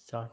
Start.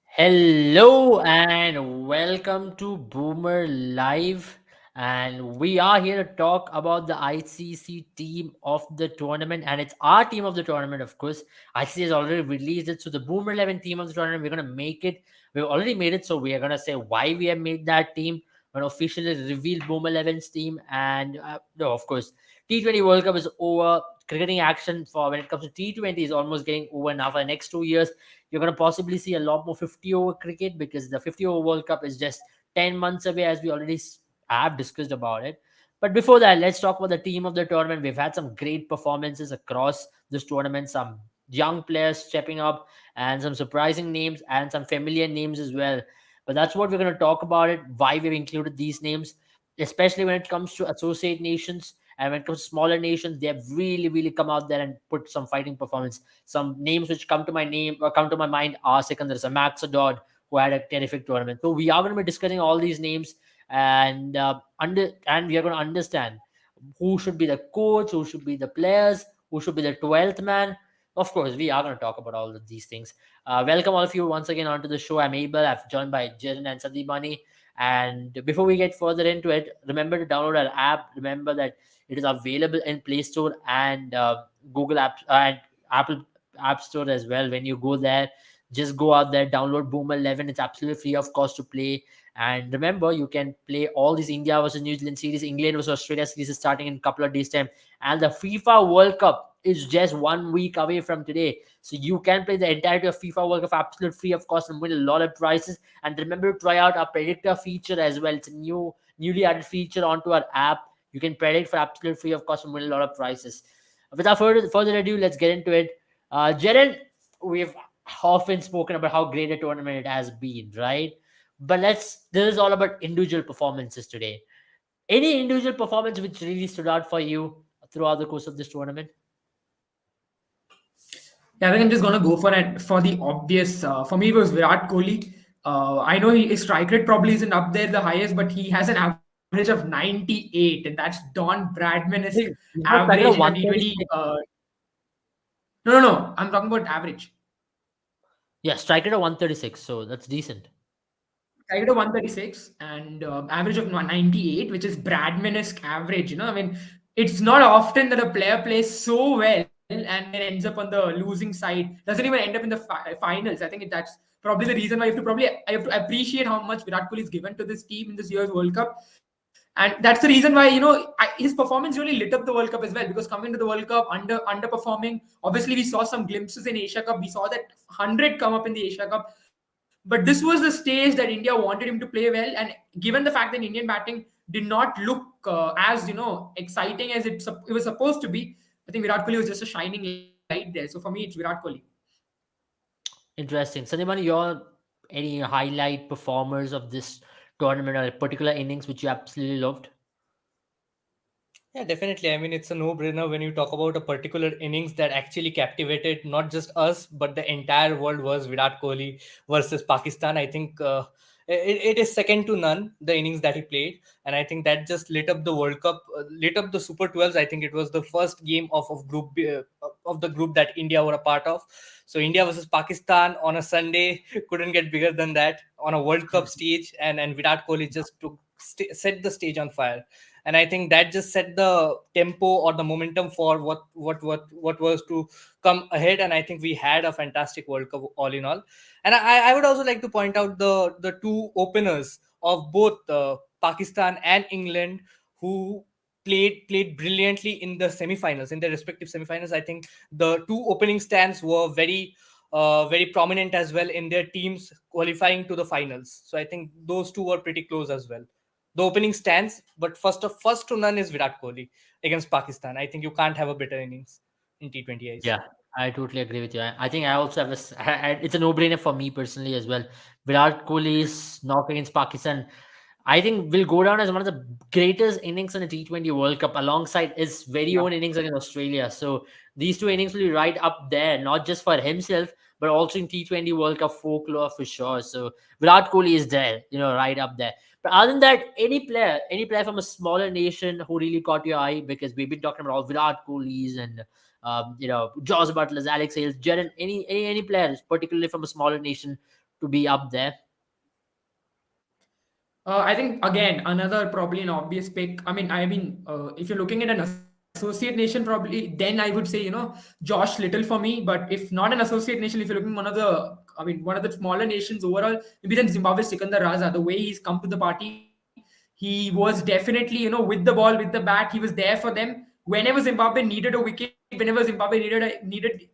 Hello and welcome to Boomer Live. And we are here to talk about the ICC team of the tournament. And it's our team of the tournament, of course. ICC has already released it. So the Boomer 11 team of the tournament, we're going to make it. We've already made it. So we are going to say why we have made that team. We're going to officially reveal Boomer 11's team. And no, of course, T20 World Cup is over. Cricketing action for when it comes to T20 is almost getting over now. For the next 2 years, you're going to possibly see a lot more 50 over cricket because the 50 over World Cup is just 10 months away, as we already have discussed about it. But before that, let's talk about the team of the tournament. We've had some great performances across this tournament, some young players stepping up, and some surprising names and some familiar names as well. But that's what we're going to talk about it, why we've included these names, especially when it comes to associate nations. And when it comes to smaller nations, they have really come out there and put some fighting performance. Some names which come to my mind are Sikandar Max Adod, who had a terrific tournament. So we are going to be discussing all these names, and we are going to understand who should be the coach, who should be the players, who should be the 12th man. Of course, we are going to talk about all of these things. Welcome all of you once again onto the show. I'm Abel. I've joined by Jiren and Sadibani. And before we get further into it, remember to download our app. Remember that it is available in Play Store and Google App and Apple App Store as well. When you go there, just go out there, download Boomer 11. It's absolutely free of cost to play. And remember, you can play all these India versus New Zealand series, England versus Australia series is starting in a couple of days' time. And the FIFA World Cup is just 1 week away from today. So you can play the entirety of FIFA World Cup absolutely free of cost and win a lot of prizes. And remember to try out our predictor feature as well. It's a newly added feature onto our app. You can predict for absolute free of cost and win a lot of prizes. Without further ado, let's get into it. Jaren, we've often spoken about how great a tournament it has been, right? But this is all about individual performances today. Any individual performance which really stood out for you throughout the course of this tournament? Yeah, I think I'm just gonna go for it for the obvious. For me, it was Virat Kohli. I know his strike rate probably isn't up there the highest, but he has an average of 98, and that's Don Bradman-esque He's not average target in a of T20. 136. No. I'm talking about average. Yeah, strike rate of 136, so that's decent. Strike rate of 136 and average of 98, which is Bradman-esque average. I mean, it's not often that a player plays so well and then ends up on the losing side. Doesn't even end up in the finals. I think that's probably the reason why I have to appreciate how much Virat Kohli is given to this team in this year's World Cup. And that's the reason why his performance really lit up the World Cup as well, because coming to the World Cup underperforming. Obviously, we saw some glimpses in Asia Cup. We saw that 100 come up in the Asia Cup, but this was the stage that India wanted him to play well. And given the fact that Indian batting did not look as exciting as it was supposed to be, I think Virat Kohli was just a shining light there. So for me, it's Virat Kohli. Interesting. Sandeep, your any highlight performers of this tournament or a particular innings which you absolutely loved? Yeah, definitely. I mean, it's a no-brainer when you talk about a particular innings that actually captivated not just us, but the entire world was Virat Kohli versus Pakistan. I think it is second to none, the innings that he played. And I think that just lit up the World Cup, lit up the Super 12s. I think it was the first game of Group B, of the group that India were a part of. So India versus Pakistan on a Sunday couldn't get bigger than that on a World Cup stage. And Virat Kohli just set the stage on fire, and I think that just set the tempo or the momentum for what was to come ahead. And I think we had a fantastic World Cup all in all. And I would also like to point out the two openers of both Pakistan and England, who played brilliantly in the semifinals, in their respective semifinals. I think the two opening stands were very prominent as well in their teams qualifying to the finals. So I think those two were pretty close as well. The opening stands, but first to none is Virat Kohli against Pakistan. I think you can't have a better innings in T20 Is. Yeah, I totally agree with you. I think I also have it's a no-brainer for me personally as well. Virat Kohli's knock against Pakistan, I think, will go down as one of the greatest innings in the T20 World Cup alongside his very own innings against Australia. So these two innings will be right up there, not just for himself, but also in T20 World Cup folklore for sure. So Virat Kohli is there, right up there. But other than that, any player from a smaller nation who really caught your eye, because we've been talking about all Virat Kohli's and Jaws Butlers, Alex Hales, Jaren, any players, particularly from a smaller nation, to be up there? I think again another probably an obvious pick. If you're looking at an associate nation, probably then I would say Josh Little for me. But if not an associate nation, if you're looking one of the smaller nations overall, maybe then Zimbabwe Sikandar Raza. The way he's come to the party, he was definitely with the ball, with the bat, he was there for them whenever Zimbabwe needed a wicket, whenever Zimbabwe needed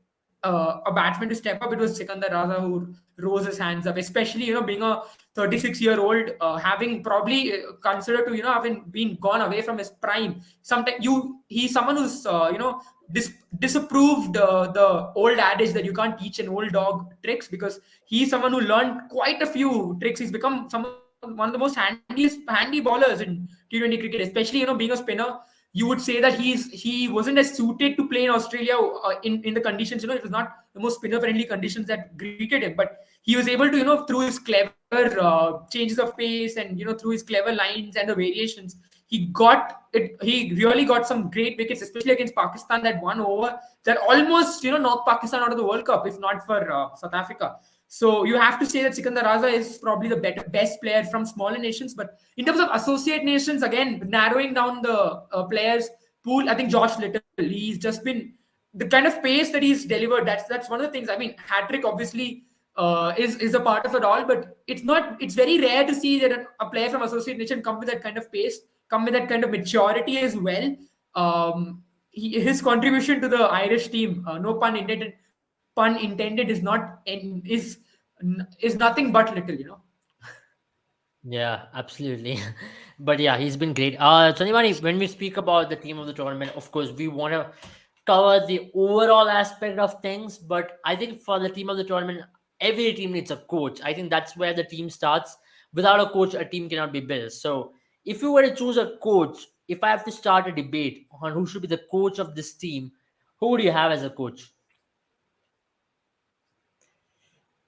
a batsman to step up. It was Sikandar Raza who rose his hands up, especially being a 36-year-old, having probably considered to having been gone away from his prime. Sometimes he's someone who's disapproved the old adage that you can't teach an old dog tricks, because he's someone who learned quite a few tricks. He's become one of the most handy bowlers in T20 cricket, especially being a spinner. You would say that he wasn't as suited to play in Australia in the conditions. It was not the most spinner friendly conditions that greeted him, but he was able to through his clever changes of pace, and through his clever lines and the variations, he got it. He really got some great wickets, especially against Pakistan. That one over that almost knocked Pakistan out of the World Cup, if not for South Africa. So you have to say that Sikandar Raza is probably the best player from smaller nations. But in terms of associate nations, again, narrowing down the players pool, I think Josh Little, he's just been the kind of pace that he's delivered. That's one of the things. I mean, hat trick obviously is a part of it all, but it's not. It's very rare to see that a player from associate nation come with that kind of pace, come with that kind of maturity as well. His contribution to the Irish team, no pun intended, is not is nothing but little. Yeah, absolutely. But yeah, he's been great. Sanimani, when we speak about the team of the tournament, of course, we want to cover the overall aspect of things. But I think for the team of the tournament, every team needs a coach. I think that's where the team starts. Without a coach, a team cannot be built. So if you were to choose a coach, if I have to start a debate on who should be the coach of this team, who would you have as a coach?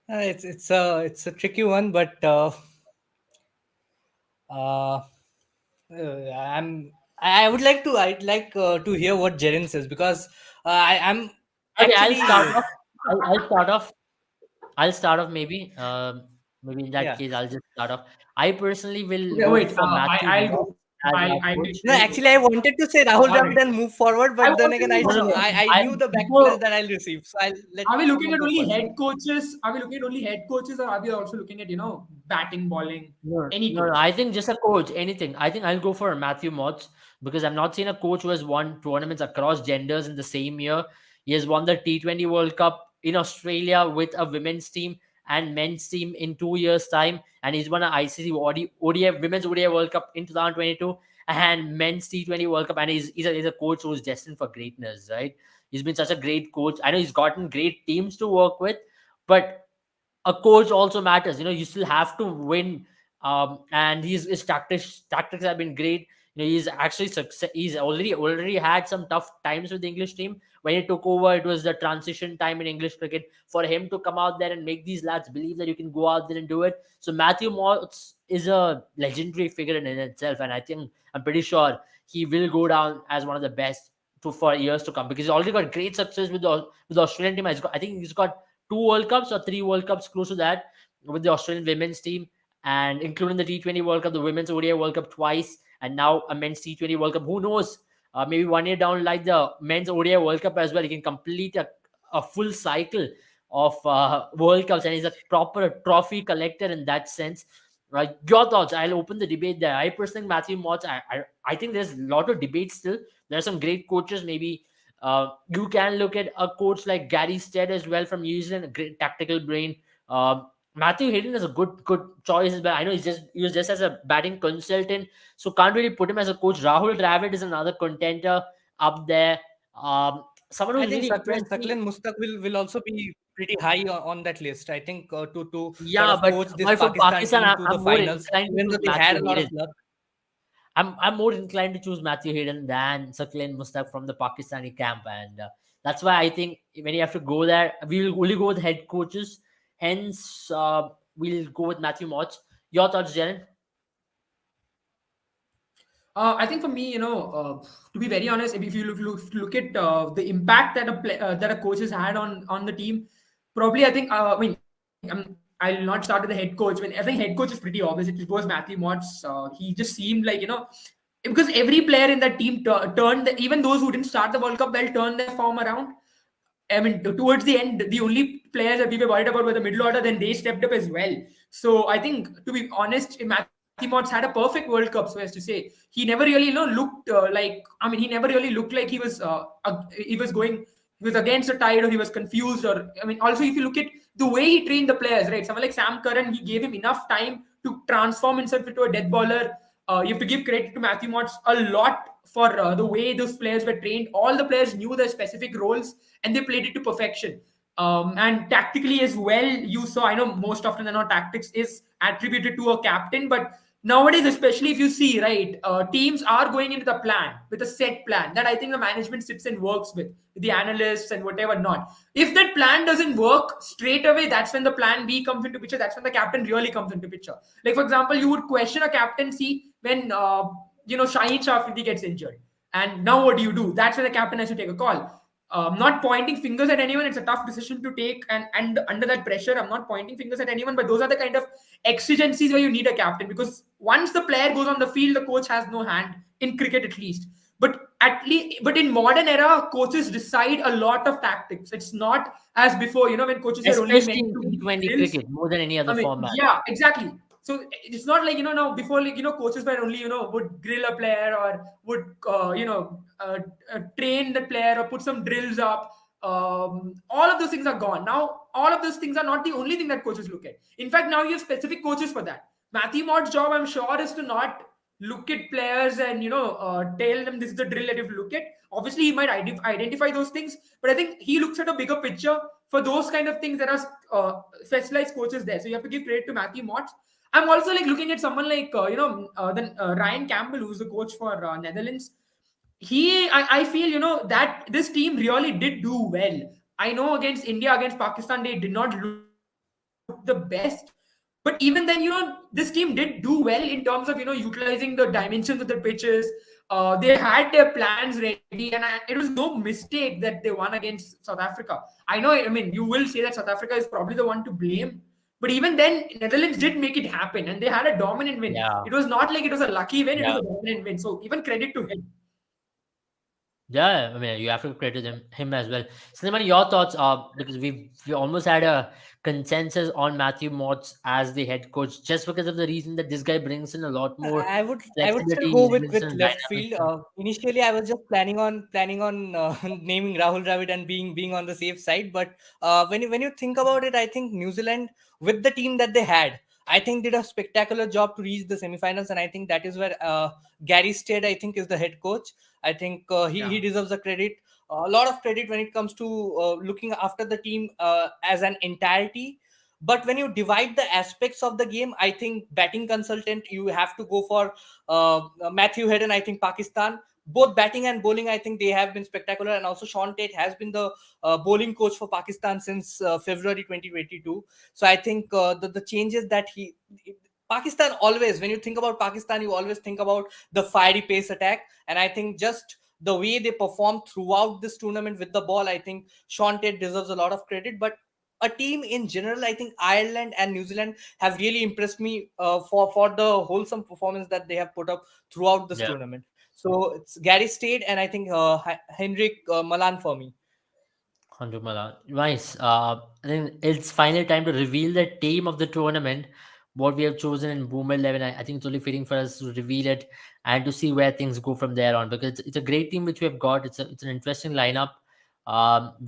It's a tricky one, but uh, I would like to to hear what Jaren says, because I'm Okay, I'll actually start off. I'll start off. I'll start off maybe. Maybe in that yeah. case, I'll just start off. I personally will Okay, go wait. for Matthew I'll Moss go. as I our I will. coach. No, actually, I wanted to say Rahul All Dravid right. and move forward, I but then want again, to No, no, know. no. I I knew the backlash before that I'll receive, so I'll let Are we looking someone at go only first. head coaches? Are we looking at only head coaches, or are we also looking at batting, bowling, no, any no, no. coach? I think just a coach, anything. I think I'll go for Matthew Motts because I'm not seeing a coach who has won tournaments across genders in the same year. He has won the T20 World Cup in Australia with a women's team and men's team in 2 years' time, and he's won an ICC ODI Women's ODI World Cup in 2022 and men's T20 World Cup. And he's a coach who's destined for greatness, right? He's been such a great coach. I know he's gotten great teams to work with, but a coach also matters. You still have to win. And his tactics have been great. He's actually success. He's already had some tough times with the English team. When he took over, it was the transition time in English cricket. For him to come out there and make these lads believe that you can go out there and do it. So Matthew Moss is a legendary figure in itself, and I'm pretty sure he will go down as one of the best for years to come, because he's already got great success with the Australian team. I think he's got 2 World Cups or 3 World Cups, close to that, with the Australian women's team, and including the T20 World Cup, the Women's ODI World Cup twice, and now a men's T20 World Cup. Who knows? Maybe 1 year down, like the men's ODI World Cup as well, he can complete a full cycle of World Cups, and he's a proper trophy collector in that sense. Like, your thoughts? I'll open the debate there. I personally think Matthew Motts. I think there's a lot of debate still. There are some great coaches. Maybe you can look at a coach like Gary Stead as well from New Zealand, a great tactical brain. Matthew Hayden is a good choice as well. I know he was just as a batting consultant, so can't really put him as a coach. Rahul Dravid is another contender up there. Someone I who's think really impressed me. Saklan Mustaq will also be pretty high on that list. I think to sort Yeah, of but coach this but for Pakistan Pakistan, team to the I'm more finals, inclined to even though choose they had Matthew a lot of Hayden. luck. I'm more inclined to choose Matthew Hayden than Sakleen Mustaq from the Pakistani camp, and that's why I think when you have to go there, we'll only go with head coaches. Hence, we'll go with Matthew Motts. Your thoughts, Jaren? I think for me, to be very honest, if you look at the impact that that a coach has had on the team, probably I think I'll not start with the head coach. I think head coach is pretty obvious. It was Matthew Motts. He just seemed like because every player in that team turned even those who didn't start the World Cup well turned their form around. I mean, towards the end, the only players that we were worried about were the middle order. Then they stepped up as well. So I think, to be honest, Matthew Motts had a perfect World Cup, so as to say. He never really, looked like. I mean, he never really looked like he was going. He was against the tide, or he was confused, or I mean, also if you look at the way he trained the players, right? Someone like Sam Curran, he gave him enough time to transform himself into a death bowler. You have to give credit to Matthew Motts a lot for the way those players were trained. All the players knew their specific roles and they played it to perfection. And tactically as well, you saw, I know most often than not, tactics is attributed to a captain, but nowadays, especially if you see, right, teams are going into the plan with a set plan that I think the management sits and works with the analysts and whatever not. If that plan doesn't work straight away, that's when the plan B comes into picture. That's when the captain really comes into picture. Like, for example, you would question a captaincy when Shaheen Shah Afridi gets injured, and now what do? That's when the captain has to take a call. Not pointing fingers at anyone. It's a tough decision to take, and under that pressure, I'm not pointing fingers at anyone. But those are the kind of exigencies where you need a captain, because once the player goes on the field, the coach has no hand in cricket, at least. But in modern era, coaches decide a lot of tactics. It's not as before, when coaches are only Especially meant in to give T20 drills. cricket more than any I other mean, format. yeah, exactly. So it's not like now before, like coaches were only would grill a player, or would train the player or put some drills up. All of those things are gone now. All of those things are not the only thing that coaches look at. In fact, now you have specific coaches for that. Matthew Mott's job, I'm sure, is to not look at players and tell them this is the drill that you have to look at. Obviously, he might identify those things, but I think he looks at a bigger picture. For those kind of things, there are specialized coaches there, so you have to give credit to Matthew Mott. I'm also like looking at someone like Ryan Campbell, who's the coach for Netherlands. I feel that this team really did do well. I know against India, against Pakistan, they did not look the best, but even then, this team did do well in terms of utilizing the dimensions of the pitches. They had their plans ready, and it was no mistake that they won against South Africa. I know, I mean, you will say that South Africa is probably the one to blame, but even then, Netherlands did make it happen, and they had a dominant win. Yeah, It was not like it was a lucky win; it was yeah. a dominant win. So even credit to him. Yeah, I mean, you have to credit him as well. Slimani, your thoughts are, because we almost had a consensus on Matthew Motts as the head coach, just because of the reason that this guy brings in a lot more I would still flexibility, go he brings with in left field. dynamism. Initially, I was just planning on naming Rahul Dravid and being on the safe side. But when you think about it, I think New Zealand, with the team that they had, I think did a spectacular job to reach the semifinals, and I think that is where Gary Stead, I think, is the head coach. I think he Yeah. deserves the credit, a lot of credit when it comes to looking after the team as an entirety. But when you divide the aspects of the game, I think batting consultant, you have to go for Matthew Hayden. I think Pakistan, both batting and bowling, I think they have been spectacular. And also Sean Tate has been the bowling coach for Pakistan since February 2022. So I think the changes that Pakistan, always when you think about Pakistan, you always think about the fiery pace attack. And I think just the way they performed throughout this tournament with the ball, I think Sean Tate deserves a lot of credit. But a team in general, I think Ireland and New Zealand have really impressed me for the wholesome performance that they have put up throughout this Yeah. tournament. So it's Gary Stade and I think Henrik Malan for me. 100 Mala. Nice. I think it's finally time to reveal the team of the tournament. What we have chosen in Boomer 11. I think it's only fitting for us to reveal it and to see where things go from there on, because it's a great team which we have got. It's an interesting lineup.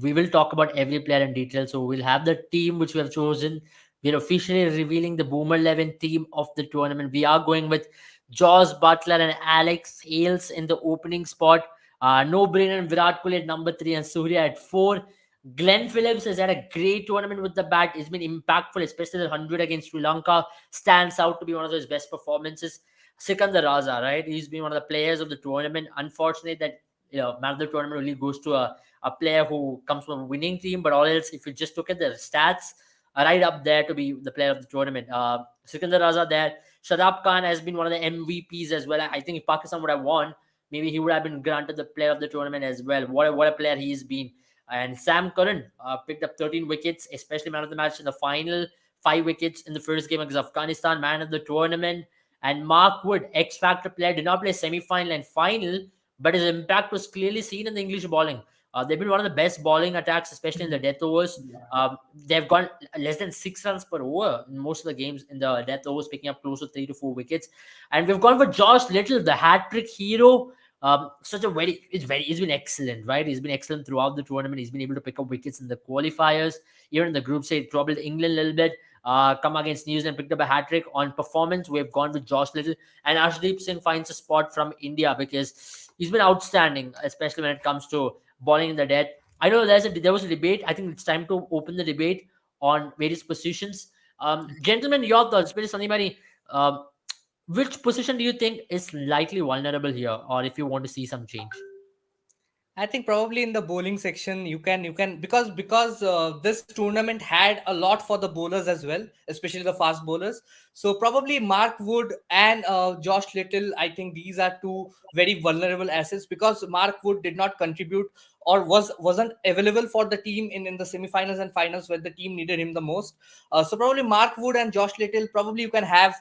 We will talk about every player in detail. So we'll have the team which we have chosen. We're officially revealing the Boomer 11 team of the tournament. We are going with Josh Butler and Alex Hales in the opening spot. No brainer, Virat Kohli at number 3 and Surya at 4. Glenn Phillips has had a great tournament with the bat. He's been impactful, especially the 100 against Sri Lanka. Stands out to be one of his best performances. Sikandar Raza, right? He's been one of the players of the tournament. Unfortunate that man of the tournament only goes to a player who comes from a winning team. But all else, if you just look at the stats, are right up there to be the player of the tournament. Sikandar Raza there. Shadab Khan has been one of the MVPs as well. I think if Pakistan would have won, maybe he would have been granted the player of the tournament as well. What a player he's been. And Sam Curran picked up 13 wickets, especially man of the match in the final, 5 wickets in the first game against Afghanistan, man of the tournament. And Mark Wood, X Factor player, did not play semi-final and final, but his impact was clearly seen in the English bowling. They've been one of the best bowling attacks, especially in the death overs. They've gone less than 6 runs per over in most of the games in the death overs, picking up close to 3 to 4 wickets. And we've gone for Josh Little, the hat trick hero. Such a he's been excellent, right? He's been excellent throughout the tournament. He's been able to pick up wickets in the qualifiers, even in the group stage, troubled England a little bit. Come against New Zealand, picked up a hat trick. On performance, we've gone with Josh Little, and Arshdeep Singh finds a spot from India because he's been outstanding, especially when it comes to bowling in the dead. I know there was a debate. I think it's time to open the debate on various positions. Gentlemen, your thoughts, especially Sandeep. Which position do you think is likely vulnerable here, or if you want to see some change? I think probably in the bowling section you can because this tournament had a lot for the bowlers as well, especially the fast bowlers. So probably Mark Wood and Josh Little. I think these are two very vulnerable assets because Mark Wood did not contribute or wasn't available for the team in the semifinals and finals where the team needed him the most. So probably Mark Wood and Josh Little. Probably you can have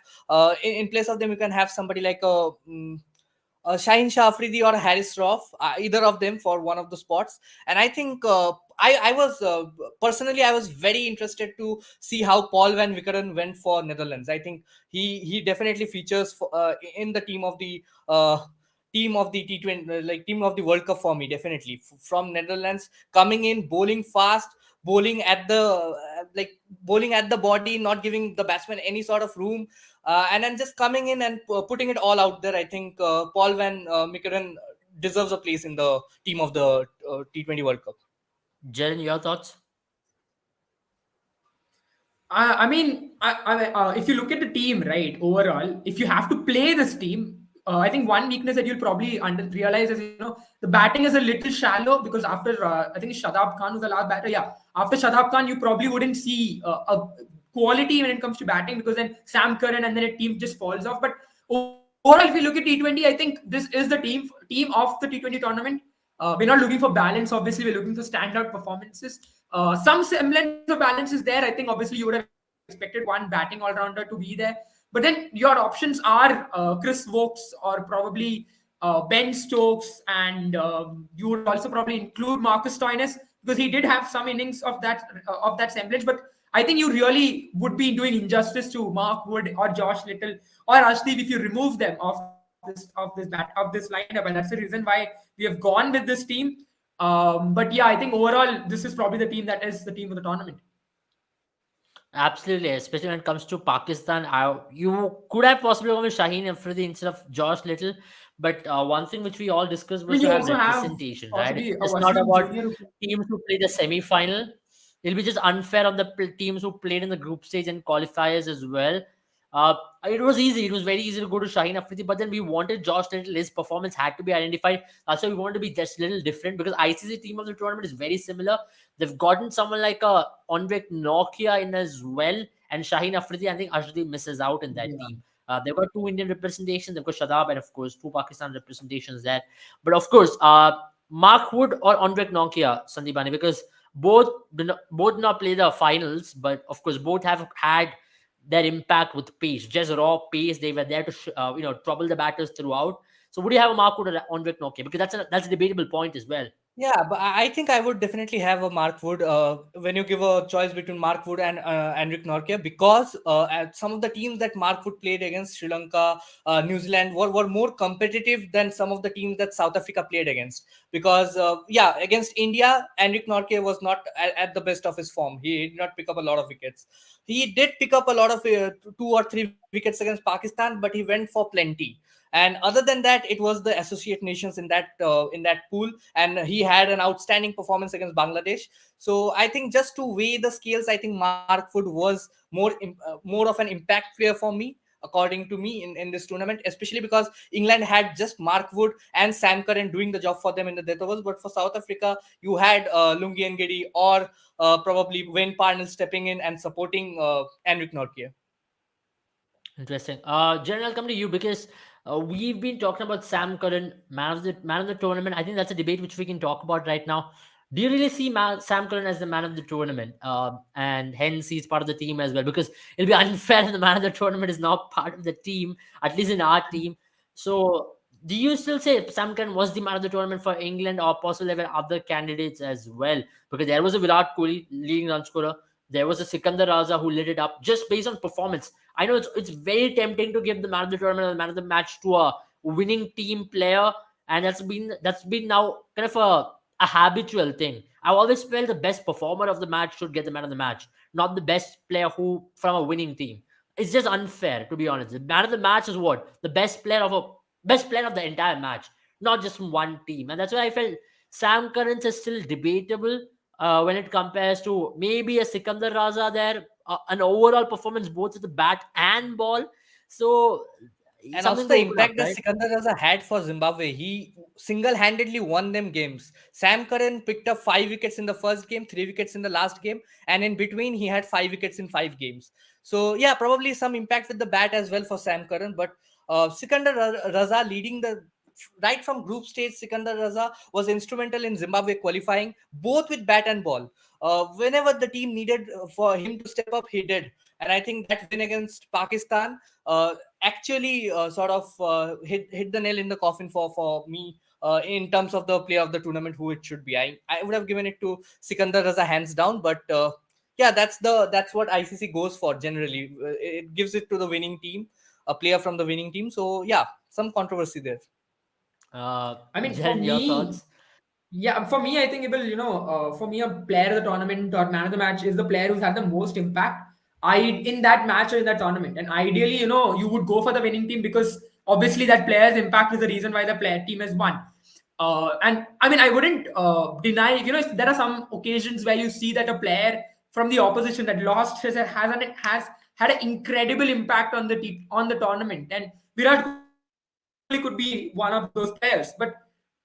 in place of them you can have somebody like a. Shaheen Shah Afridi or Harris Roth, either of them for one of the spots. And I think I was personally I was very interested to see how Paul van Wickeren went for Netherlands. I think he definitely features in the team of the T20 like team of the World Cup for me definitely from Netherlands coming in bowling fast bowling at the bowling at the body, not giving the batsman any sort of room, and then just coming in and putting it all out there. I think Paul van Mikeren deserves a place in the team of the T20 World Cup. Jaren, your thoughts? If you look at the team, right, overall, if you have to play this team, I think one weakness that you'll probably realize is, the batting is a little shallow because after, I think Shadab Khan was the last batter. Yeah. After Shadab Khan, you probably wouldn't see a quality when it comes to batting because then Sam Curran and then a team just falls off. But overall, if you look at T20, I think this is the team of the T20 tournament. We're not looking for balance. Obviously, we're looking for standout performances. Some semblance of balance is there. I think obviously you would have expected one batting all-rounder to be there. But then your options are Chris Wokes or probably Ben Stokes, and you would also probably include Marcus Stoinis because he did have some innings of that semblance. But I think you really would be doing injustice to Mark Wood or Josh Little or Ashdeep if you remove them of this lineup, and that's the reason why we have gone with this team. But yeah, I think overall this is probably the team that is the team of the tournament. Absolutely, especially when it comes to Pakistan. You could have possibly gone with Shaheen Afridi instead of Josh Little, but one thing which we all discussed I mean, was to you have also have representation, right? possibly It's a just not Wasim about Junior. teams who play the semi-final. It'll be just unfair on the teams who played in the group stage and qualifiers as well. Uh, it was easy. It was very easy to go to Shaheen Afridi, but then we wanted Josh Little. His performance had to be identified. So we wanted to be just a little different because ICC team of the tournament is very similar. They've gotten someone like a Onvik Nokia in as well, and Shaheen Afridi. I think Ashdeep misses out in that Yeah. team. They've got two Indian representations. They've got Shadab and of course two Pakistan representations there. But of course, Mark Wood or Onvik Nokia, Sandeepani, because both not play the finals, but of course both have had their impact with pace, just raw pace. They were there to trouble the batters throughout. So would you have a Mark Wood or Onvik Nokia? Because that's a debatable point as well. Yeah, but I think I would definitely have a Mark Wood when you give a choice between Mark Wood and Enric Norkia because at some of the teams that Mark Wood played against, Sri Lanka, New Zealand, were more competitive than some of the teams that South Africa played against. Because, against India, Enric Norkia was not at the best of his form. He did not pick up a lot of wickets. He did pick up a lot of 2 or 3 wickets against Pakistan, but he went for plenty. And other than that, it was the associate nations in that pool, and he had an outstanding performance against Bangladesh. So I think just to weigh the scales, I think Mark Wood was more of an impact player for me, according to me, in this tournament, especially because England had just Mark Wood and Sam Curran doing the job for them in the death overs. But for South Africa, you had Lungi Ngidi or probably Wayne Parnell stepping in and supporting Enric Nortje. Interesting. Jen, I'll come to you because we've been talking about Sam Curran, man of the tournament. I think that's a debate which we can talk about right now. Do you really see Sam Curran as the man of the tournament? And hence he's part of the team as well, because it'll be unfair if the man of the tournament is not part of the team, at least in our team. So do you still say Sam Curran was the man of the tournament for England, or possibly there were other candidates as well? Because there was a Virat Kohli leading run scorer. There was a Sikandar Raza who lit it up just based on performance. I know it's very tempting to give the man of the tournament or the man of the match to a winning team player, and that's been now kind of a habitual thing. I've always felt the best performer of the match should get the man of the match, not the best player who from a winning team. It's just unfair, to be honest. The man of the match is what the best player of the entire match, not just from one team, and that's why I felt Sam Curran is still debatable when it compares to maybe a Sikandar Raza there, an overall performance both with the bat and ball. So And also something the to open up, impact that right? Sikandar Raza had for Zimbabwe. He single-handedly won them games. Sam Curran picked up 5 wickets in the first game, 3 wickets in the last game, and in between he had 5 wickets in 5 games. So yeah, probably some impact with the bat as well for Sam Curran. But Raza leading the right from group stage, Sikandar Raza was instrumental in Zimbabwe qualifying both with bat and ball. Whenever the team needed for him to step up, he did. And I think that win against Pakistan actually sort of hit the nail in the coffin for me in terms of the player of the tournament who it should be. I would have given it to Sikandar Raza hands down, but yeah, that's what ICC goes for generally. It gives it to the winning team, a player from the winning team. So yeah, some controversy there. I mean, for Jen, your me, thoughts? yeah, for me, I think it will, for me, a player of the tournament or man of the match is the player who's had the most impact. In that match or in that tournament, and ideally, you would go for the winning team because obviously that player's impact is the reason why the player team has won. And I mean, I wouldn't deny, there are some occasions where you see that a player from the opposition that lost has had an incredible impact on on the tournament, and Virat Kohli could be one of those players. But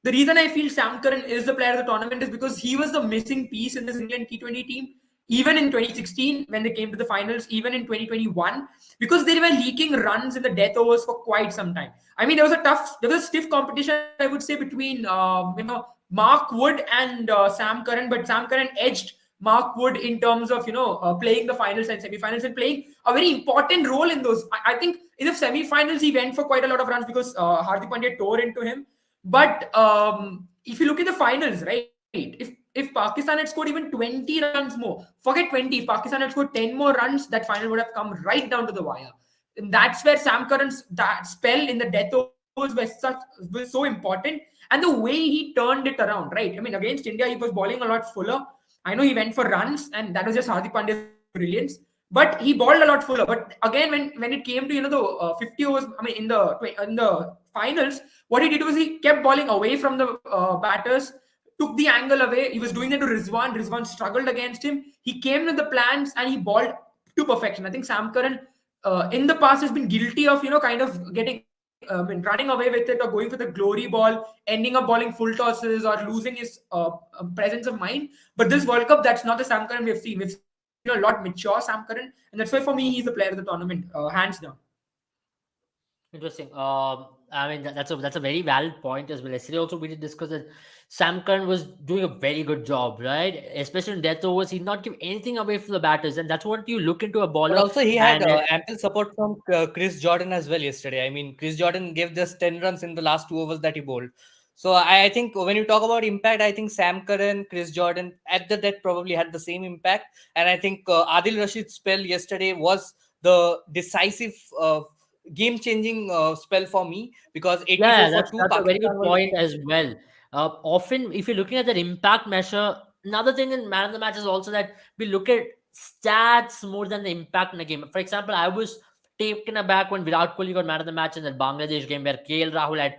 the reason I feel Sam Curran is the player of the tournament is because he was the missing piece in this England T20 team, even in 2016 when they came to the finals, even in 2021, because they were leaking runs in the death overs for quite some time. I mean, there was a stiff competition, I would say, between Mark Wood and Sam Curran, but Sam Curran edged Mark Wood in terms of playing the finals and semi-finals and playing a very important role in those. I think in the semi-finals he went for quite a lot of runs because Hardik Pandya tore into him. But if you look at the finals, right? If Pakistan had scored even 20 runs more, forget 20. If Pakistan had scored 10 more runs, that final would have come right down to the wire. And that's where Sam Curran's that spell in the death overs was so important, and the way he turned it around, right? I mean, against India, he was bowling a lot fuller. I know he went for runs, and that was just Hardik Pandya's brilliance. But he bowled a lot fuller. But again, when it came to the 50 overs, I mean in the finals, what he did was he kept bowling away from the batters, took the angle away. He was doing that to Rizwan. Rizwan struggled against him. He came with the plans and he bowled to perfection. I think Sam Curran in the past has been guilty of kind of getting running away with it or going for the glory ball, ending up bowling full tosses or losing his presence of mind. But this World Cup, that's not the Sam Curran we've seen. We've seen a lot mature Sam Curran, and that's why for me he's the player of the tournament, hands down. Interesting. I mean that's a very valid point as well. Yesterday also we did discuss that Sam Curran was doing a very good job, right? Especially in death overs, he did not give anything away from the batters, and that's what you look into a But bowler. also he had And ample support from Chris Jordan as well yesterday. I mean, Chris Jordan gave just 10 runs in the last 2 overs that he bowled. So I think when you talk about impact, I think Sam Curran, Chris Jordan at the death probably had the same impact. And I think Adil Rashid's spell yesterday was the decisive game-changing spell for me because 84 yeah, for that's 2 that's a very Pakistan good were point winning. as well. Often, if you're looking at that impact measure, another thing in man of the match is also that we look at stats more than the impact in a game. For example, I was taken aback when Virat Kohli got man of the match in that Bangladesh game where KL Rahul had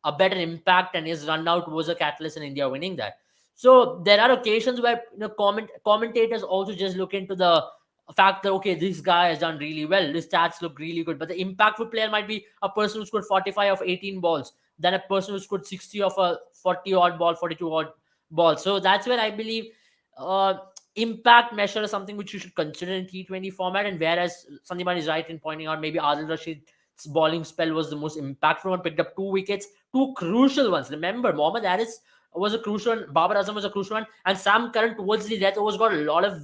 a better impact and his run out was a catalyst in India winning that. So there are occasions where commentators also just look into the fact that okay, this guy has done really well, his stats look really good, but the impactful player might be a person who scored 45 of 18 balls than a person who scored 60 of a 40 odd ball, 42 odd ball. So that's where I believe uh, impact measure is something which you should consider in T20 format. And whereas Sandeepan is right in pointing out maybe Adil Rashid's bowling spell was the most impactful one, picked up 2 wickets, two crucial ones. Remember, Mohammad Harris was a crucial one, Babar Azam was a crucial one, and Sam Curran towards the death overs got a lot of,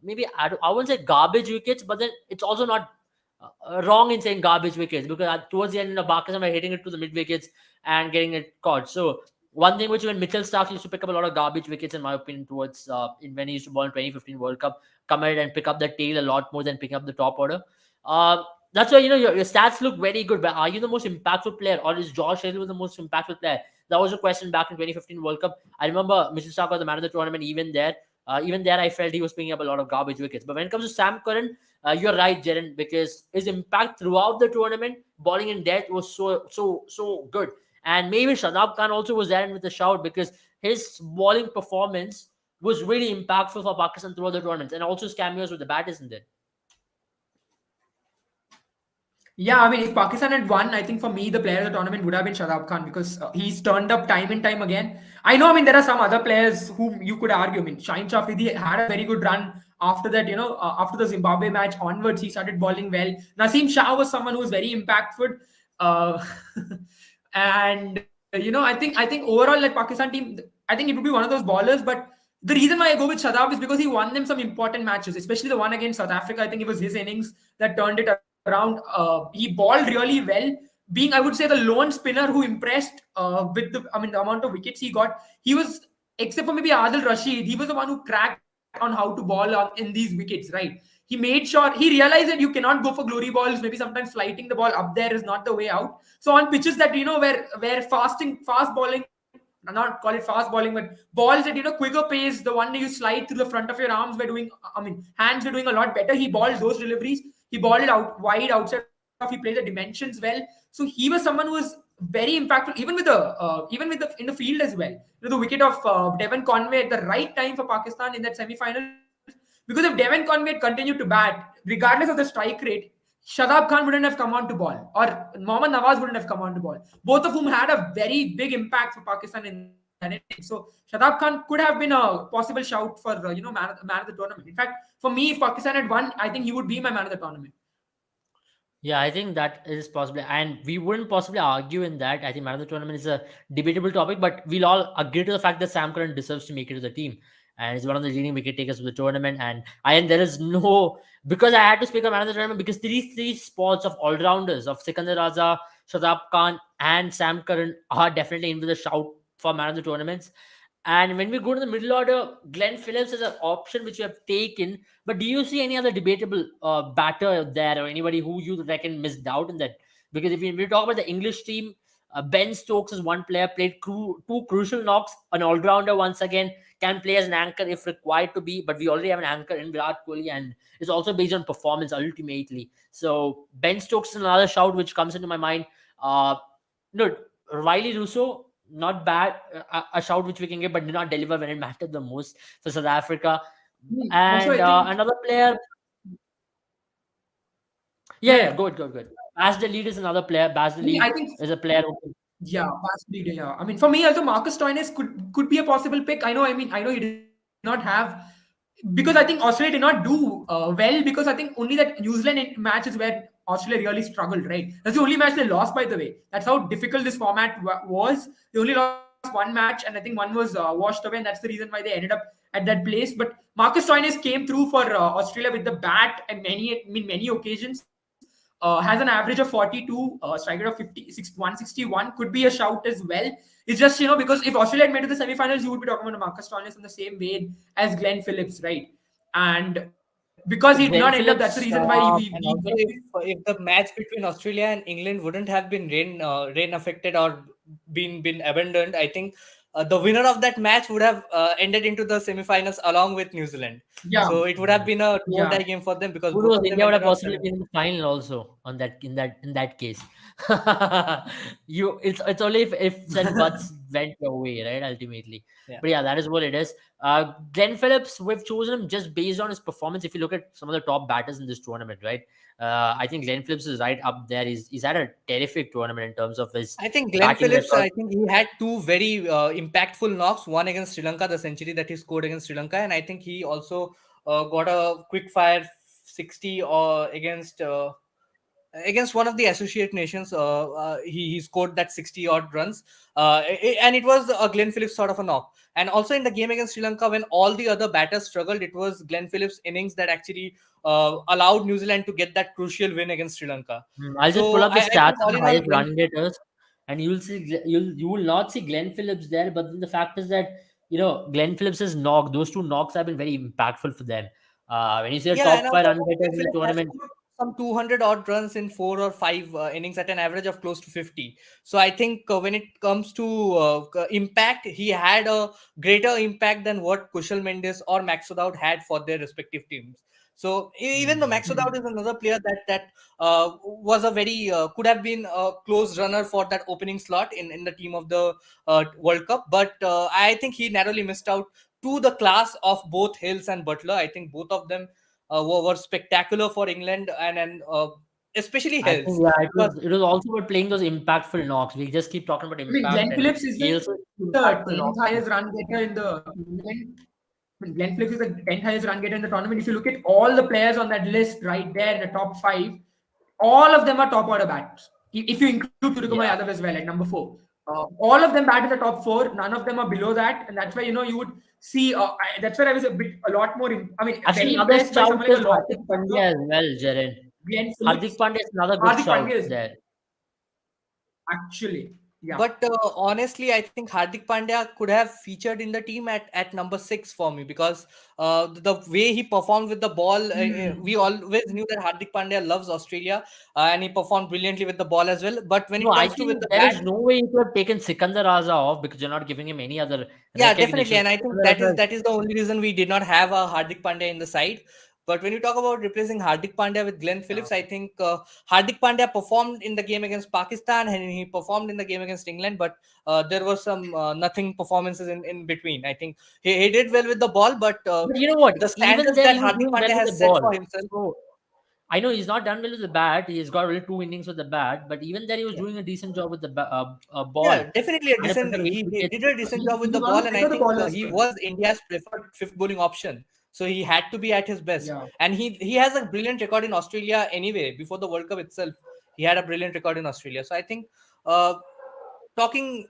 maybe I wouldn't say garbage wickets, but then it's also not wrong in saying garbage wickets, because towards the end, Pakistan were hitting it to the mid wickets and getting it caught. So one thing which when Mitchell Stark used to pick up a lot of garbage wickets, in my opinion, towards when he used to ball in 2015 World Cup, come ahead and pick up the tail a lot more than picking up the top order. That's why your stats look very good. But are you the most impactful player, or is Josh Hazel the most impactful player? That was a question back in 2015 World Cup. I remember Mitchell Stark was the man of the tournament. Even there, I felt he was picking up a lot of garbage wickets. But when it comes to Sam Curran, you're right, Jaren, because his impact throughout the tournament, bowling in death, was so good. And maybe Shadab Khan also was there with a shout, because his bowling performance was really impactful for Pakistan throughout the tournament, and also his cameos with the bat, isn't it? Yeah, I mean, if Pakistan had won, I think for me, the player of the tournament would have been Shadab Khan, because he's turned up time and time again. I know, I mean, there are some other players whom you could argue. I mean, Shaheen Shafidi had a very good run after that, after the Zimbabwe match onwards, he started bowling well. Naseem Shah was someone who was very impactful. Uh, and, I think overall, like Pakistan team, I think it would be one of those bowlers, but the reason why I go with Shadab is because he won them some important matches, especially the one against South Africa. I think it was his innings that turned it around. He bowled really well, being, I would say, the lone spinner who impressed with the amount of wickets he got. He was, except for maybe Adil Rashid, he was the one who cracked on how to bowl in these wickets, right? He made sure, he realized that you cannot go for glory balls. Maybe sometimes flighting the ball up there is not the way out. So on pitches that, where fast bowling, not call it fast bowling, but balls at quicker pace, the one that you slide through the front of your arms were doing, hands were doing a lot better. He bowled those deliveries. He bowled it out wide outside off. He played the dimensions well. So he was someone who was very impactful, even in the field as well. The wicket of Devon Conway at the right time for Pakistan in that semi-final. Because if Devon Conway had continued to bat, regardless of the strike rate, Shadab Khan wouldn't have come on to ball, or Mohammad Nawaz wouldn't have come on to ball. Both of whom had a very big impact for Pakistan in that inning. So Shadab Khan could have been a possible shout for man of the tournament. In fact, for me, if Pakistan had won, I think he would be my man of the tournament. Yeah, I think that is possible, and we wouldn't possibly argue in that. I think man of the tournament is a debatable topic, but we'll all agree to the fact that Sam Curran deserves to make it to the team, and he's one of the leading wicket takers of the tournament. And there is no, because I had to speak of man of the tournament, because these three spots of all rounders of Sikandar Raza, Shadab Khan, and Sam Curran are definitely in with a shout for man of the tournaments. And when we go to the middle order, Glenn Phillips is an option which you have taken. But do you see any other debatable batter there, or anybody who you reckon missed out in that? Because if we talk about the English team, Ben Stokes is one player, played two crucial knocks, an all-rounder once again, can play as an anchor if required to be, but we already have an anchor in Virat Kohli, and it's also based on performance ultimately. So Ben Stokes is another shout which comes into my mind. No, Riley Russo, not bad, a shout which we can get, but did not deliver when it mattered the most for South Africa. Also, And I think, another player, yeah, yeah, yeah. good. Baz the lead is another player. Baz the I lead think, is a player who, yeah, past leader, yeah. I mean, for me, also Marcus Stoinis could be a possible pick. I know he did not have, because I think Australia did not do well, because I think only that New Zealand match is where Australia really struggled, right? That's the only match they lost, by the way. That's how difficult this format was. They only lost one match, and I think one was washed away, and that's the reason why they ended up at that place. But Marcus Stoinis came through for Australia with the bat, and many occasions. Has an average of 42, striker of 161 could be a shout as well. It's just, because if Australia had made it to the semi-finals, you would be talking about Marcus Stoinis in the same vein as Glenn Phillips, right? And because he did not end Glenn up, that's the reason Phillips. why And also, if the match between Australia and England wouldn't have been rain affected or been abandoned, I think the winner of that match would have ended into the semifinals along with New Zealand. yeah, So it would have been a do or yeah. die game for them, because Who both knows? of them India would have ended up possibly been in the final also on that in that case. It's only if said buts went your way, right? Ultimately, Yeah. but yeah, that is what it is. Glenn Phillips, we've chosen him just based on his performance. If you look at some of the top batters in this tournament, right? I think Glenn Phillips is right up there. He's had a terrific tournament in terms of his I think Glenn batting Phillips, record. I think he had two very impactful knocks. One against Sri Lanka, the century that he scored against Sri Lanka, and I think he also got a quick fire 60 or against one of the associate nations. He scored that 60 odd runs, and it was a Glenn Phillips sort of a knock. And also in the game against Sri Lanka, when all the other batters struggled, it was Glenn Phillips' innings that actually allowed New Zealand to get that crucial win against Sri Lanka. I'll just pull So up the I stats think of all the in all, highest Glenn. run getters, and you'll see you will not see Glenn Phillips there. But the fact is that Glenn Phillips's knock, those two knocks have been very impactful for them. When you see the Yeah, and top five also run Glenn getters in the Phillips has tournament, scored some 200 odd runs in 4 or 5 innings at an average of close to 50. So I think when it comes to impact, he had a greater impact than what Kushal Mendes or Max O'Dowd had for their respective teams. So even though Max O'Dowd Hmm. is another player that was a very could have been a close runner for that opening slot in the team of the World Cup, but I think he narrowly missed out to the class of both Hills and Butler. I think both of them were spectacular for England, and especially I think Hills, yeah, it because was it was also about playing those impactful knocks. We just keep talking about I mean, impact, Glenn and Phillips is he the also 10th impactful highest knocks run too. getter in the England. I mean, Glenn Phillips is the 10th highest run getter in the tournament. If you look at all the players on that list right there in the top five, all of them are top order bats. If you include Suryakumar Yeah, Yadav as well at number four, all of them bat in the top four. None of them are below that, and that's why you would see. That's where I was a lot more. I mean, actually, very another impressed by shout someone like is a Hardik Lawson Pandya Tandon, as well, Jaren. Glenn Hardik Phillips, Pandya is another good Hardik shout Pandya is there. actually, yeah. but honestly, I think Hardik Pandya could have featured in the team at number 6 for me, because the way he performed with the ball, we Hmm. always knew that Hardik Pandya loves Australia, and he performed brilliantly with the ball as well. But when No, it I comes to with think the there bat, is no way you could have taken Sikandar Raza off because you're not giving him any other yeah, definitely, recognition. and I think Sikandar Raza, that is the only reason we did not have a Hardik Pandya in the side. But when you talk about replacing Hardik Pandya with Glenn yeah. Phillips, I think Hardik Pandya performed in the game against Pakistan and he performed in the game against England, but there was some nothing performances in between. I think he did well with the ball, but But you know what? the Even standards then, that he was Hardik doing well Pandya with the has set ball. for himself, So I know he's not done well with the bat. He's got only two innings with the bat, but even then, he was yeah, doing a decent job with the ball. yeah, definitely a Minus decent. under eight He wickets. did a decent job with He's the one of ball, the and I better think bowlers. he was India's preferred fifth bowling option. So he had to be at his best, Yeah. and he has a brilliant record in Australia anyway. Before the World Cup itself, he had a brilliant record in Australia. So I think, talking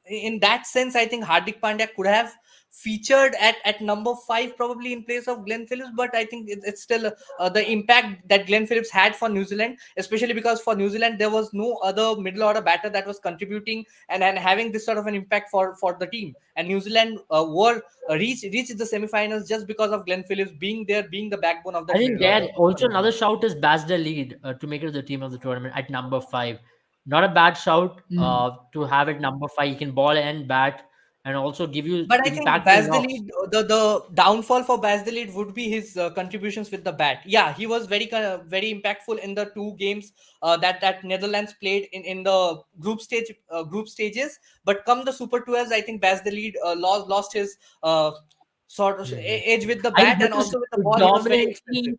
in that sense, I think Hardik Pandya could have featured at number 5 probably in place of Glenn Phillips, but I think it's still the impact that Glenn Phillips had for New Zealand, especially because for New Zealand there was no other middle order batter that was contributing and having this sort of an impact for the team. And New Zealand were reached the semifinals just because of Glenn Phillips being there, being the backbone of I that think middle order there for also New another Zealand. shout is Basder lead to make it to the team of the tournament at number 5. Not a bad shout Hmm. to have it number 5. He can ball and bat and also give you But I think impactful Baz the knocks. lead, the downfall for Baz the lead would be his contributions with the bat. Yeah, he was very impactful in the two games that Netherlands played in the group stages. But come the Super 12s, I think Baz the lead lost his sort of Hmm. edge with the I think bat, and because also with the ball, he was very expensive. predominantly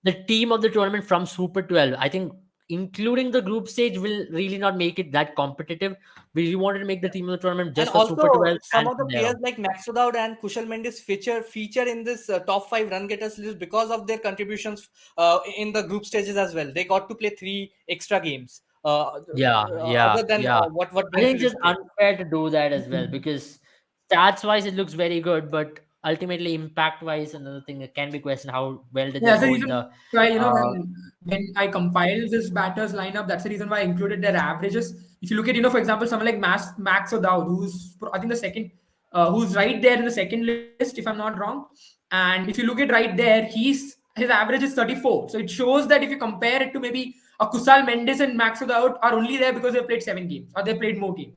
the team of the tournament from Super 12, I think including the group stage will really not make it that competitive. We wanted to make the team of the tournament And just for Super also, 12 some and of the from there players on. like Max O'Dowd and Kushal Mendes feature in this top 5 run getters list because of their contributions in the group stages as well. They got to play 3 extra games Yeah, yeah, other than yeah. what I Glenn think it's Phillips just played. unfair to do that as well Hmm. because stats wise it looks very good, but ultimately impact wise another thing that can be questioned how well did Yeah, they that's the go in reason the why uh when I compiled this batters lineup, that's the reason why I included their averages. If you look at for example, someone like Max O'Dowd, I think the second, who's right there in the second list, if I'm not wrong. And if you look at right there, his average is 34. So it shows that if you compare it to maybe a Kusal Mendes and Max O'Dowd are only there because they played 7 games or they played more games.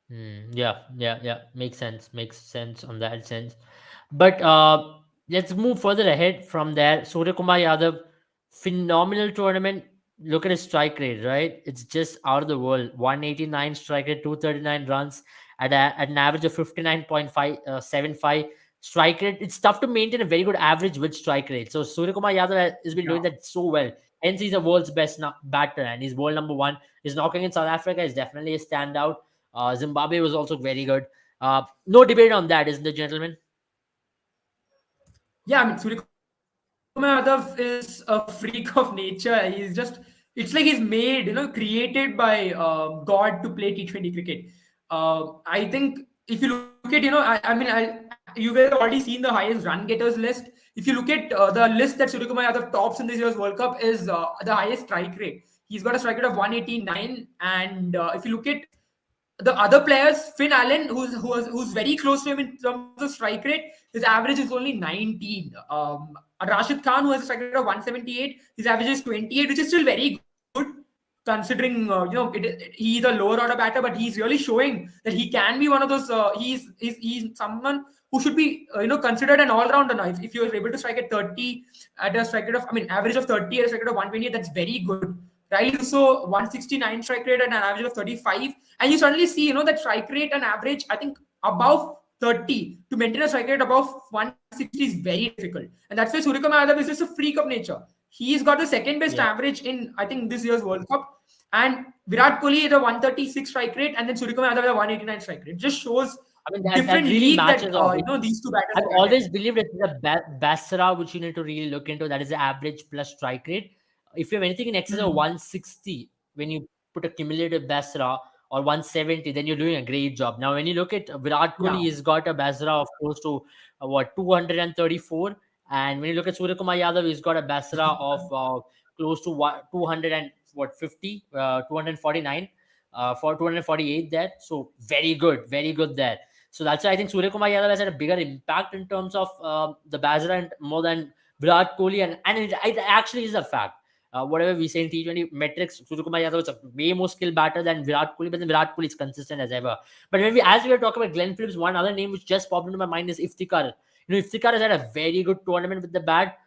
yeah, yeah, yeah. Makes sense on that sense. But let's move further ahead from there. Surya Kumar Yadav, phenomenal tournament. look at his strike rate, right? It's just out of the world. 189 strike rate, 239 runs at an average of 59.575 strike rate. It's tough to maintain a very good average with strike rate. So Suryakumar Yadav has been doing Yeah. that so well. Hence, he's the world's best batter and he's world number one. His knocking in South Africa is definitely a standout. Zimbabwe was also very good. No debate on that, isn't there, gentlemen? Yeah, I mean, Suryakumar Yadav is a freak of nature. It's like he's made, created by God to play T20 cricket. I think if you look at, you guys have already seen the highest run getters list. If you look at the list that Suryakumar Yadav tops in this year's World Cup is the highest strike rate. He's got a strike rate of 189, and if you look at the other players, Finn Allen, who's very close to him in terms of strike rate, his average is only 19. Rashid Khan, who has a strike rate of 178, his average is 28, which is still very good considering he's a lower order batter, but he's really showing that he can be one of those. He's someone who should be considered an all rounder now. If you're able to strike at 30 at a strike rate of, average of 30 at a strike rate of 128, that's very good. Riley Russo 169 strike rate at an average of 35, and you suddenly see that strike rate and average, I think, above 30 to maintain a strike rate above 160 is very difficult, and that's why Suryakumar Yadav is just a freak of nature. He's got the second best Yeah. average in, I think, this year's World Cup, and Virat Kohli is a 136 strike rate, and then Suryakumar Yadav is a 189 strike rate. It just shows I mean, that different really league that matches off. these two batters I've are at. always believed it's the Basra which you need to really look into. That is the average plus strike rate. If you have anything in excess of Hmm. 160, when you put a cumulative Basra or 170, then you're doing a great job. Now, when you look at Virat Yeah. Kohli, he's got a Basra of close to 234, and when you look at Suryakumar Yadav, he's got a Basra of close to 200 and what 50, 249, for 248 there. So very good there. So that's why I think Surya Kumar Yadav has had a bigger impact in terms of the Bazra and more than Virat Kohli, and it actually is a fact. Whatever we say in T20 metrics, Surya Kumar Yadav is a way more skilled batter than Virat Kohli, but then Virat Kohli is consistent as ever. But as we were talking about Glenn Phillips, one other name which just popped into my mind is Iftikhar. Iftikhar has had a very good tournament with the bat.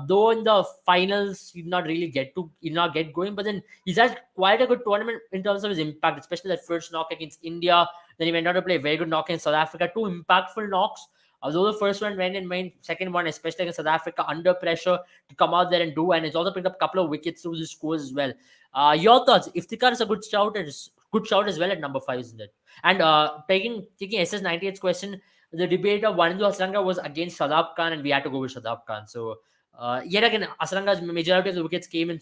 Though in the finals he did not get going, but then he's had quite a good tournament in terms of his impact, especially that first knock against India. Then he went on to play a very good knock in South Africa. Two impactful knocks. Although the first one went in main, second one, especially against South Africa, under pressure to come out there and do, and it's also picked up a couple of wickets through the scores as well. Your thoughts? Iftikhar is a good shout as well at number 5, isn't it? And taking SS98's question, the debate of Wanindu Hasranga was against Shadab Khan, and we had to go with Shadab Khan. So yet again, Hasranga's majority of the wickets came in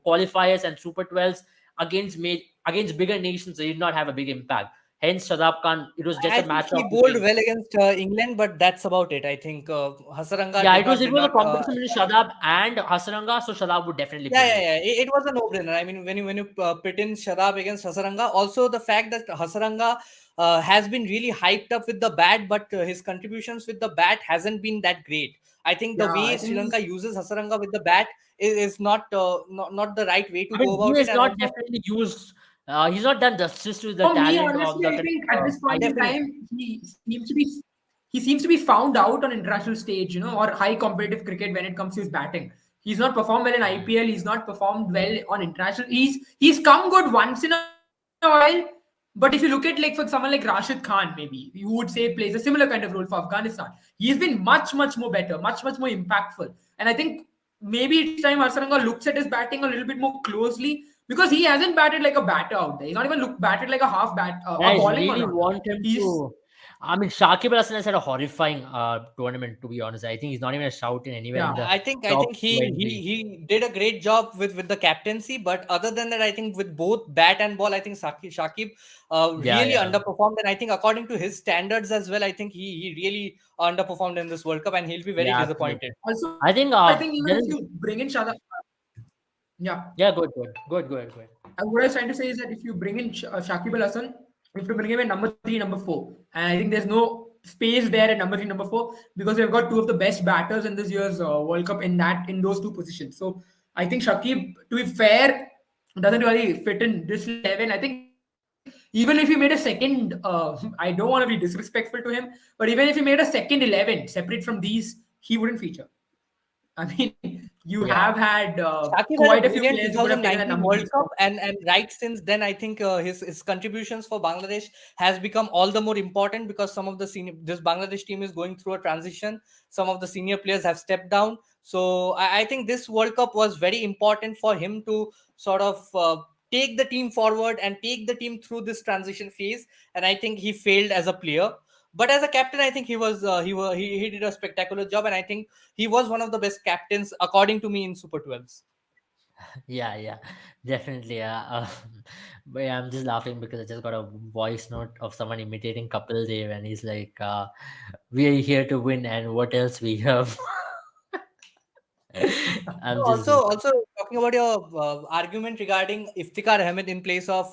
qualifiers and Super 12s against bigger nations. They did not have a big impact. Hence, Shadab Khan, it was just I a think matter he of bowled between. well against England, but that's about it. I think Hasaranga Yeah, did it was not it did was a not. competition between Shadab and Hasaranga, so Shadab would definitely Yeah, yeah, prevail. yeah. It was a no-brainer. I mean, when you pit in Shadab against Hasaranga, also the fact that Hasaranga has been really hyped up with the bat, but his contributions with the bat hasn't been that great. I think the Yeah, I way think Sri Lanka uses Hasaranga with the bat is not the right way to I go mean, he about it, has and not also definitely used. He's not done justice to the for me, talent of honestly, the I think at this point in definitely. time, he seems to be found out on international stage, or high competitive cricket when it comes to his batting. He's not performed well in IPL. He's not performed well on international. He's come good once in a while. But if you look at, like, for someone like Rashid Khan, maybe you would say plays a similar kind of role for Afghanistan. He's been much more better, much more impactful. And I think maybe it's time Harsaranga looks at his batting a little bit more closely, because he hasn't batted like a batter out there. He's not even batted like a half a guys bowling one really out there. want him He's to. I mean, Shakib Al Hasan has had a horrifying tournament, to be honest. I think he's not even a shout in anywhere in Yeah, the I top think he 20. he did a great job with the captaincy, but other than that, I think with both bat and ball, I think Shakib Yeah, really yeah. underperformed, and I think according to his standards as well, I think he really underperformed in this World Cup, and he'll be very Yeah, disappointed. absolutely. also, I I think think even if there you is. bring in Shada, yeah, Yeah, good. what I was trying to say is that if you bring in Shakib Al Hasan, you have to bring him in number 3, number 4. And I think there's no space there at number 3, number 4, because we've got two of the best batters in this year's World Cup in those two positions. So I think Shakib, to be fair, doesn't really fit in this 11. I think even if he made a second, I don't want to be disrespectful to him, but even if he made a second 11 separate from these, he wouldn't feature. I mean, you Yeah. have had Shakib had a quite a few brilliant players who could have taken that 2019 number three World Cup, spot. and right since then, I think his contributions for Bangladesh has become all the more important because some of the senior this Bangladesh team is going through a transition. Some of the senior players have stepped down, so I think this World Cup was very important for him to sort of take the team forward and take the team through this transition phase. And I think he failed as a player, but as a captain, I think he did a spectacular job, and I think he was one of the best captains according to me in Super 12s. Yeah, yeah, definitely. Yeah. But yeah, I'm just laughing because I just got a voice note of someone imitating Kapil Dev, and he's like, "We are here to win, and what else we have." I'm just Also talking about your argument regarding Iftikhar Ahmed in place of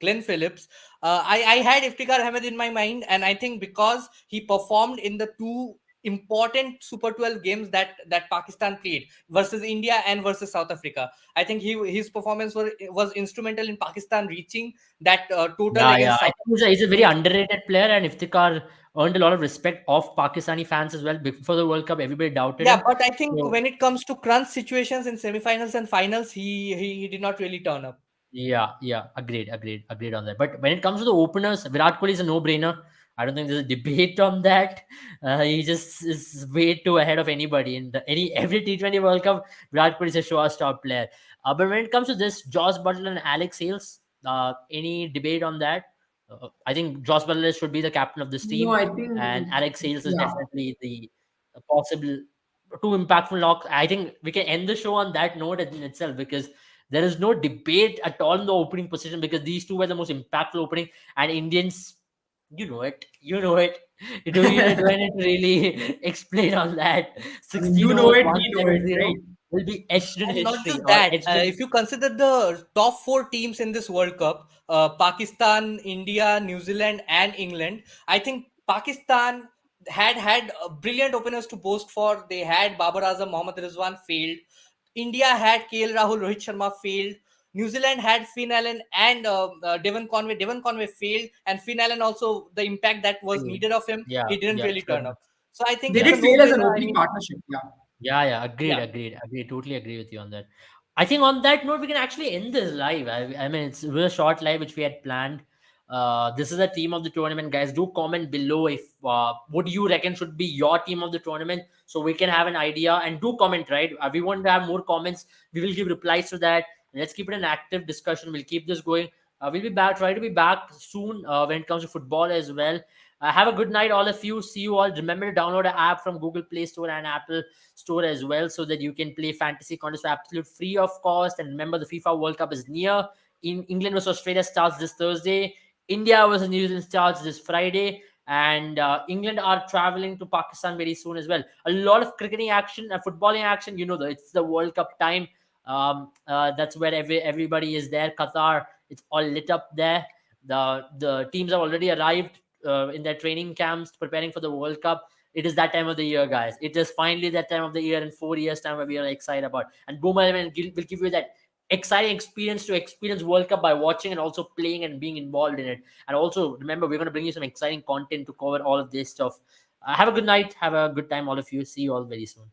Glenn Phillips, I had Iftikhar Ahmed in my mind, and I think because he performed in the two important Super 12 games that Pakistan played versus India and versus South Africa, I think his performance was instrumental in Pakistan reaching that total yeah, yeah. against I South think he's a very Africa. underrated player, and Iftikhar earned a lot of respect of Pakistani fans as well. Before the World Cup, everybody doubted Yeah, him. but I think So when it comes to crunch situations in semifinals and finals, he did not really turn up. yeah, yeah, agreed on that. But when it comes to the openers, Virat Kohli is a no-brainer. I don't think there's a debate on that. He just is way too ahead of anybody in every T20 World Cup. Virat Kohli is a show-star player. But when it comes to this, Josh Butler and Alex Hales, any debate on that? I think Josh Butler should be the captain of this No, team, I think, and Alex Hales is yeah. definitely the possible two impactful lock. I think we can end the show on that note in itself because there is no debate at all in the opening position because these two were the most impactful opening, and Indians, you know it. Do I need to really explain on that? I mean, 16 you know overs, it, we know it, 170 right? will be etched in And not history just or that, etched in. if you consider the top four teams in this World Cup, Pakistan, India, New Zealand, and England, I think Pakistan had brilliant openers to boast for. They had Babar Azam, Mohammad Rizwan failed. India had KL Rahul, Rohit Sharma failed. New Zealand had Finn Allen and Devon Conway. Devon Conway failed, and Finn Allen also the impact that was needed of him, Yeah, he didn't yeah, really fair turn enough. up. So I think They it's Yeah. a did fail as an no-brainer. I opening mean, partnership. Yeah. Yeah, yeah, yeah. agreed. Totally agree with you on that. I think on that note, we can actually end this live. I mean, it was a short live which we had planned. This is the team of the tournament, guys. Do comment below if what you reckon should be your team of the tournament, so we can have an idea. And do comment, right? We want to have more comments. We will give replies to that. Let's keep it an active discussion. We'll keep this going. We'll be back. Try to be back soon when it comes to football as well. Have a good night, all of you. See you all. Remember to download an app from Google Play Store and Apple Store as well, so that you can play fantasy contests for absolute free of cost. And remember, the FIFA World Cup is near. In England versus Australia starts this Thursday. India versus New Zealand starts this Friday. And England are traveling to Pakistan very soon as well. A lot of cricketing action and footballing action. It's the World Cup time. That's where everybody is there. Qatar, it's all lit up there. The teams have already arrived in their training camps preparing for the World Cup. It is that time of the year, guys. It is finally that time of the year in 4 years' time where we are excited about. And Boomer 11 will give you that exciting experience to experience World Cup by watching and also playing and being involved in it. And also remember, we're going to bring you some exciting content to cover all of this stuff. Have a good night. Have a good time, all of you. See you all very soon.